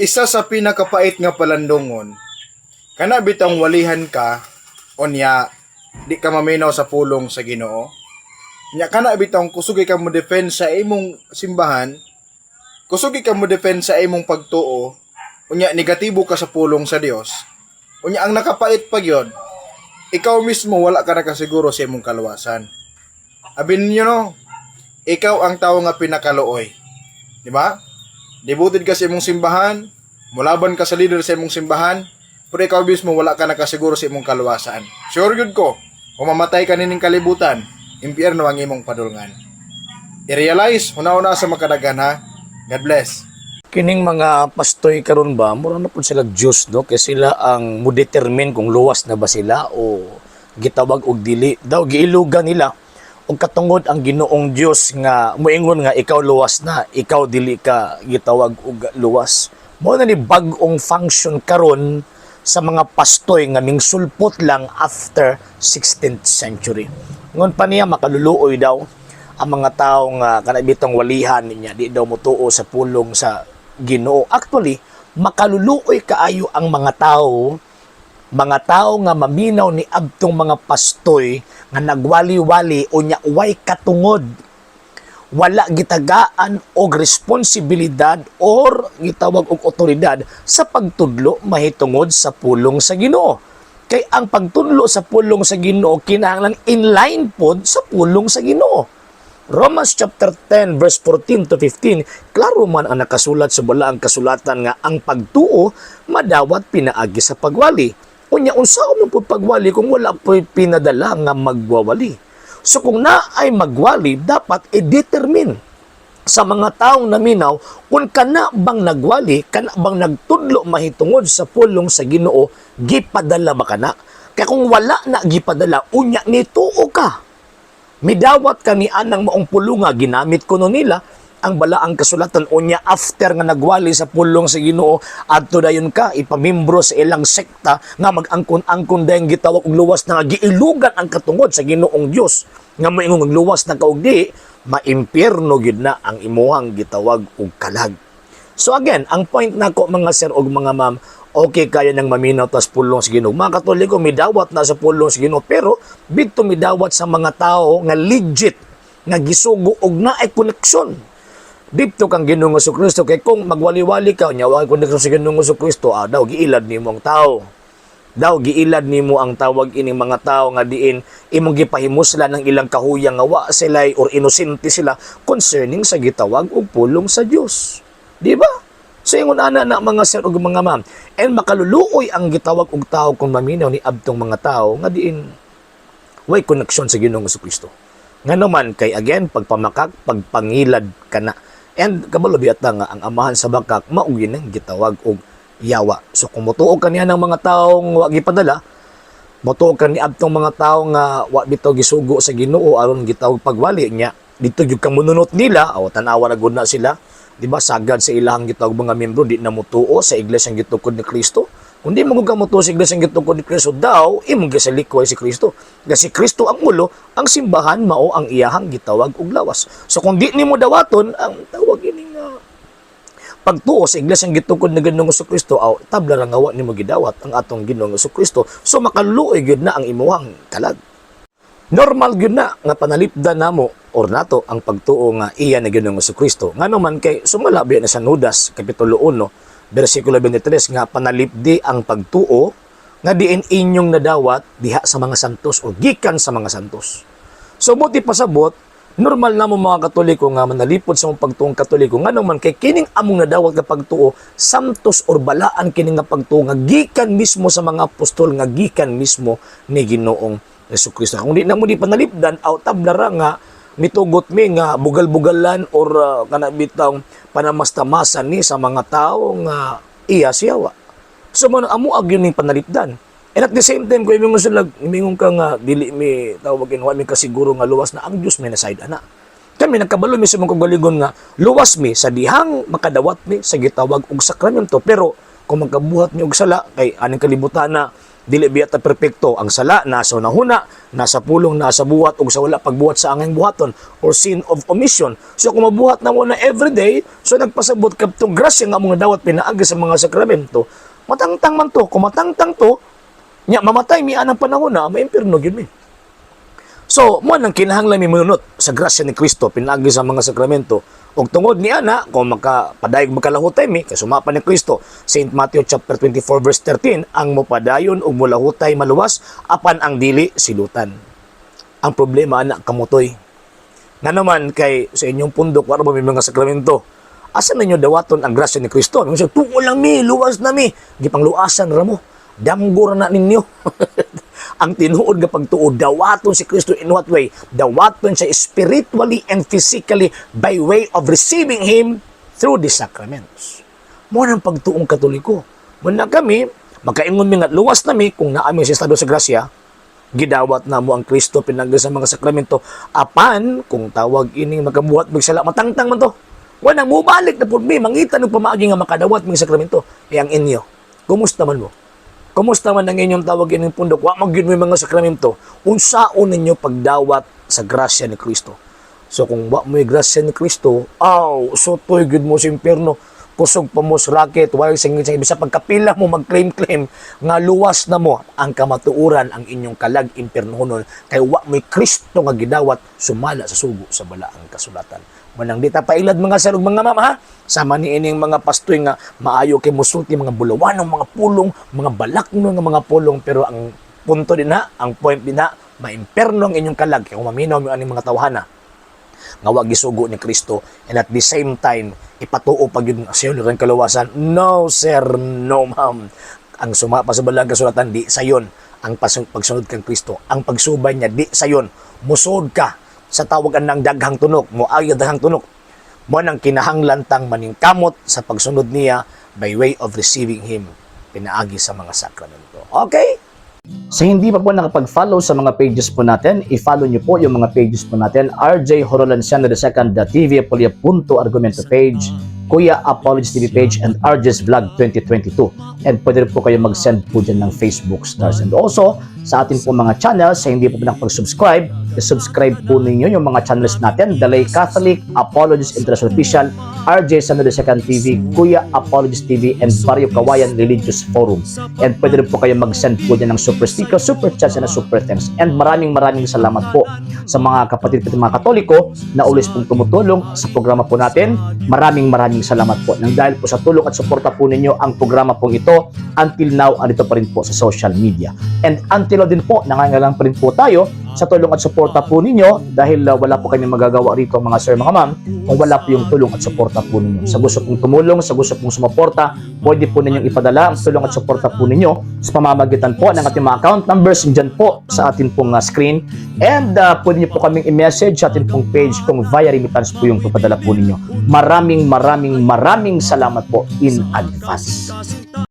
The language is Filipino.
Isa sa pinakapait nga palandongon, kana bitang walihan ka, onya, di ka maminaw sa pulong sa Ginoo. Nya kana bitang kusugi ka mo defend sa imong simbahan, kusugi ka mo defend sa imong pagtuo, unya negatibo ka sa pulong sa Dios. Unya ang nakapait pa gyud, ikaw mismo wala ka nakasiguro sa imong kaluwasan. Abin niyo no, ikaw ang tao nga pinakaluoy. Di ba? Devoted ka sa imong simbahan, mulaban ka sa leader sa imong simbahan, pero ikaw mismo wala ka nakasiguro sa imong kaluwasan. Sure good ko, kung mamatay ka nining kalibutan, impyerno ang imong padulngan. I-realize, una-una sa makadagan ha. God bless. Kining mga pastoy karon ba, mura na po sila Diyos, no? Kaya sila ang mo-determine kung luwas na ba sila o gitawag og dili. Daw, giilugan nila o katungod ang Ginoong Diyos nga moingon nga ikaw luwas na, ikaw dili ka gitawag og luwas. Mo na ni bag-ong function karon sa mga pastoy nga mingsulpot lang after 16th century. Ngon pa niya makaluluoy daw ang mga tao nga kanabitong walihan niya di daw motuo sa pulong sa Ginoo. Actually, makaluluoy kaayo ang mga tao nga maminaw ni adtong mga pastoy nga nagwali-wali o nya way katungod, wala gitagaan og responsibilidad or gitawag og otoridad sa pagtudlo mahitungod sa pulong sa Ginoo. Kay ang pagtudlo sa pulong sa Ginoo kinahanglan inline pod sa pulong sa Ginoo. Romans chapter 10 verse 14 to 15, klaro man ang nakasulat sa balaang kasulatan nga ang pagtuo madawat pinaagi sa pagwali. Unya unsa man pud pagwali kung wala po pinadala nga magwawali. So kung na ay magwali, dapat i-determine sa mga taong naminaw kung kana bang nagwali, kana bang nagtudlo mahitungod sa pulong sa Ginoo, gipadala ba kana? Kaya kung wala na gipadala, unya nituo ka. Midawat kami anang maong pulunga, ginamit ko no nila ang balaang kasulatan unya after nga nagwali sa pulong sa Ginoo adto dayon ka ipamimbro sa ilang sekta nga mag-angkon-angkon dayong gitawag og luwas na giilugan ang katungod sa Ginoong Dios nga moingon og luwas na kaugdi maimpyerno gid na ang imuhang gitawag og kalag. So again, ang point nako mga sir og mga ma'am, okay kaya nang maminaw tas pulong sa Ginoo. Mga Katoliko midawat na sa pulong sa Ginoo pero bidto midawat sa mga tao nga legit nga gisugo og naay koneksyon dito kang Ginoong Jesucristo. Kay kung magwali-wali ka nya wa koneksyon sa Ginoong Jesucristo, daw giilad nimo ang tao. Daw giilad nimo ang tawag ining mga tao nga diin imong gipahimuslan ng ilang kahuyang nga wa sila or inosente sila concerning sa gitawag og pulong sa Dios. Di ba? So yung ana na mga sir ug mga ma'am, and makaluluoy ang gitawag og tao kung maminaw ni abtong mga tao nga diin way koneksyon sa Ginoong Jesucristo. Nga naman kay again pagpamakak, pagpangilad kana. And kabalo biyata nga ang amahan sa bakak mao ginang gitawag og yawa. So kung motuog kaniya ng mga taong wa gipadala, motuog kani abtong mga tao nga wa bitaw gisugo sa Ginoo aron gitawag pagwali niya. Dito gyud kang mununot nila o tanawa na gud na sila. Di ba sagad sa ilahang gitawag mga membro di na mutuo sa iglesyang gitukod ni Kristo. Kung di mo ka mutuo sa iglesyang gitukod ni Kristo daw, imong gisalikoy si Kristo. Kasi Kristo ang ulo, ang simbahan mao ang iyahang gitawag og lawas. So kung di nimo dawaton ang tawag ini nga pagtuo sa iglesyang gitukod ni Ginoong Jesucristo, tabla ra nga wa nimo gidawat ang atong Ginoong Jesucristo. So makaluoy gyud na ang imuhang kalag. Normal gyud na nga panalipdan namo or nato ang pagtuo nga iya na Ginoong Jesucristo. Ngano man kay sumalabi na sa Judas kapitulo 1 bersikulo 23 nga panalipdi ang pagtuo nga diin inyong nadawat diha sa mga santos o gikan sa mga santos. So buti pasabot normal na mo mga Katoliko nga manalipod sa mong pagtuong Katoliko ngano man kay kining among nadawat nga pagtuo santos or balaan kining nga pagtuo nga gikan mismo sa mga apostol nga gikan mismo ni Ginoong Jesucristo. Kung di na mo di panalipdan, tablara nga mitugot mi nga bugal-bugalan or kanabitang panamastamasan ni sa mga tao nga iya siyawa. So man amo agyon ning panalipdan. And at the same time, kung imingon ka nga dili mi tawagin wa mi kasiguro nga luwas na ang Dios may naside ana. Kami nagkabalo mi sa mga kagaligon nga luwas mi sa dihang makadawat mi sa gitawag og sakramento pero kung magkabuhat mi og sala kay aning kalibutan na dili biya ta perpekto. Ang sala nasa unahuna, nasa pulong, nasa buhat ug sa wala pagbuhat sa angay buhaton or sin of omission. So kung mabuhat na mo na everyday, so nagpasabot kadtong grasya nga mga dawat pinaagi sa mga sakramento, matangtang man to. Kung matangtang to, nya mamatay mi anang panahon na maimpirno gyud mi. So, mo nang kinahanglan mi mununot sa grasya ni Kristo pinaagi sa mga sakramento. Og tungod ni ana, kung makapadayog makalahutay mi, kay sumapa ni Kristo, St. Matthew chapter 24 verse 13, ang mopadayon og molahutay maluwas apan ang dili silutan. Ang problema ana kamutoy. Nga naman kay sa inyong pundok wala ba may mga sakramento? Asa ninyo dawaton ang grasya ni Kristo? Nung siya, tuo lang mi, luwas na mi. Gipangluasan ra mo. Damgo ra na ninyo. Ang tinuod nga pagtuo, dawaton si Kristo in what way? Dawaton siya spiritually and physically by way of receiving Him through the sacraments. Mo nang pagtuong Katoliko. Muna kami, makaingon mi nga luwas na mi kung naami sa estado sa grasya, gidawat na mo ang Kristo pinagi sa mga sakramento. Apan, kung tawag ining magabuhat magsala, matangtang man to. Wanang mubalik na po mi, mangita ng pamaagi nga makadawat mga sakramento. E ang inyo, kumusta man mo? Kumusta man ang inyong tawag inyong pundok? Wa magyud mo mga sakramento. Unsaon ninyo pagdawat sa grasya ni Kristo. So kung wa mo yung grasya ni Kristo, so to'y gud mo sa impyerno. Kusog pa mo sa racket, while singin sa pagkapila mo mag-claim-claim nga luwas na mo ang kamatuuran ang inyong kalag impyernohon kay wa mo'y Kristo nga gidawat sumala sa sugo sa balaang kasulatan. Manang di ta pailad mga sarog mga mama ha. Sama ni ining mga pastoy nga maayo kay musulti mga bulawanong mga pulong, mga balakno nga mga pulong, pero ang punto din ha, ang point din ha, maimperno ang inyong kalag kay kung maminaw mo aning mga tawhana nga wa gisugo ni Kristo, and at the same time ipatuo pag yun sa iyong kaluwasan. No sir, no ma'am. Ang sumapa sa balaang kasulatan di sayon ang pagsunod kang Kristo. Ang pagsubay niya di sayon. Musod ka sa tawagan ng daghang tunok, mo ay daghang tunok. Mo nang kinahanglan tang maningkamot sa pagsunod niya by way of receiving Him pinaagi sa mga sakramento. Okay? Sa hindi pa po nakapag-follow sa mga pages po natin, i-follow nyo po yung mga pages po natin, RJ Horolanciano II.TV, Apolia Punto Argumento page, Kuya Apologies TV page, and RJ's Vlog 2022. And pwede rin po kayo mag-send po dyan ng Facebook stars. And also, sa atin po mga channels, sa hindi po nakapag-subscribe, i-subscribe po ninyo yung mga channels natin, Dalay Catholic, Apologies International Official, RJ Sanado II.TV, Kuya Apologies TV, and Barrio Kawayan Religious Forum. And pwede rin po kayo mag-send po dyan ng super sticker, super chats, and super thanks. And maraming salamat po sa mga kapatid at mga Katoliko na ulis pong tumutulong sa programa po natin. Maraming salamat po. Nang dahil po sa tulong at suporta po ninyo, ang programa pong ito, until now, andito pa rin po sa social media. And until now din po, nangangailangan pa rin po tayo sa tulong at suporta po ninyo dahil wala po kami magagawa rito mga sir, mga ma'am, kung wala po yung tulong at suporta po ninyo. Sa gusto pong tumulong, sa gusto pong sumuporta, pwede po ninyong ipadala ang tulong at suporta po ninyo sa pamamagitan po ng ating mga account numbers dyan po sa ating pong screen. And pwede nyo po kaming i-message sa ating pong page kung via remittance po yung papadala po ninyo. Maraming salamat po in advance.